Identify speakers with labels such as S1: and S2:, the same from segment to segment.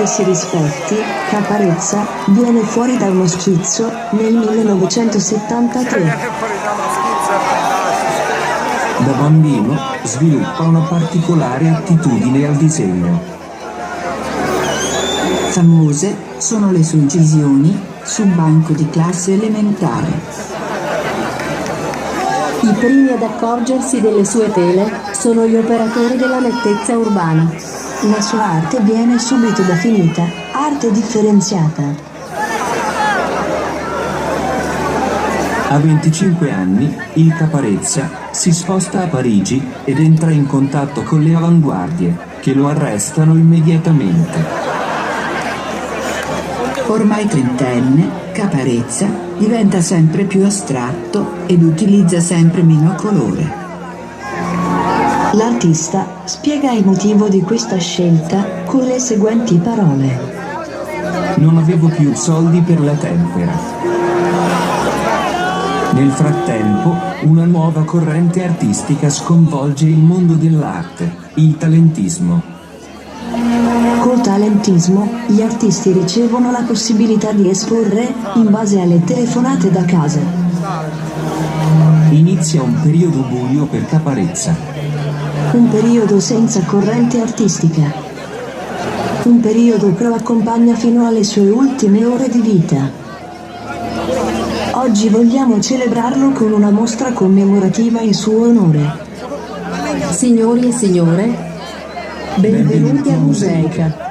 S1: si rispetti, Caparezza viene fuori da uno schizzo nel 1973.
S2: Da bambino sviluppa una particolare attitudine al disegno.
S3: Famose sono le sue incisioni sul banco di classe elementare.
S4: I primi ad accorgersi delle sue tele sono gli operatori della nettezza urbana.
S1: La sua arte viene subito definita arte differenziata.
S2: A 25 anni, il Caparezza si sposta a Parigi ed entra in contatto con le avanguardie, che lo arrestano immediatamente.
S3: Ormai trentenne, Caparezza diventa sempre più astratto ed utilizza sempre meno colore.
S1: L'artista spiega il motivo di questa scelta con le seguenti parole.
S2: Non avevo più soldi per la tempera. Nel frattempo, una nuova corrente artistica sconvolge il mondo dell'arte, il talentismo.
S1: Col talentismo, gli artisti ricevono la possibilità di esporre in base alle telefonate da casa.
S2: Inizia un periodo buio per Caparezza.
S1: Un periodo senza corrente artistica. Un periodo che lo accompagna fino alle sue ultime ore di vita. Oggi vogliamo celebrarlo con una mostra commemorativa in suo onore.
S4: Signori e signore, benvenuti a Museica.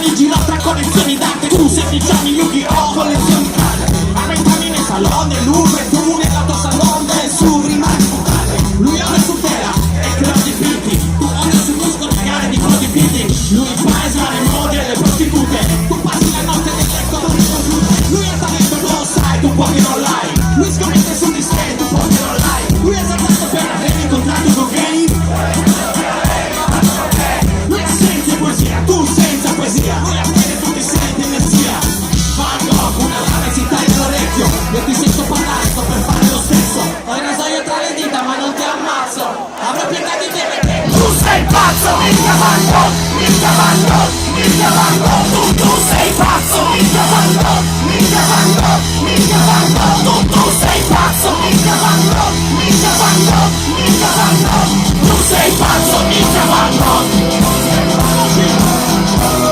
S5: anni girata collezioni d'arte, tu 16 anni Yu-Gi-Oh! Collezioni carte, a 20 anni nel salone del Louvre, tu nella tua salone del Sur rimani mutante. Lui ora su terra e crea dipinti, tu ora sul muscolo gare di codipinti. Lui fa eslare modi e le prostitute, tu passi la notte nel letto con il computer. Lui è talento, non lo sai, tu puoi non l'hai. Lui scommette su di sé, tu puoi non l'hai. Lui è saltato per aver incontrato con gay. Lui è senza poesia, tu senza poesia. Lui appena tu ti senti energia. Van Gogh, una lama si taglia l'orecchio. Io ti sento parlare, sto per fare lo stesso. Ho il rasoio tra le dita ma non ti ammazzo. Avrò pietà di te perché tu sei pazzo. Minchia Van Gogh, minchia Van Gogh, minchia Van Gogh. Tu sei pazzo. Minchia Van Gogh, minchia Van Gogh, minchia Van Gogh. Tu sei pazzo. Minchia Van Gogh, minchia Van Gogh, minchia Van Gogh. Tu sei pazzo, minchia Van Gogh.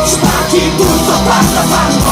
S5: Spacchi tutto, basta Van Gogh.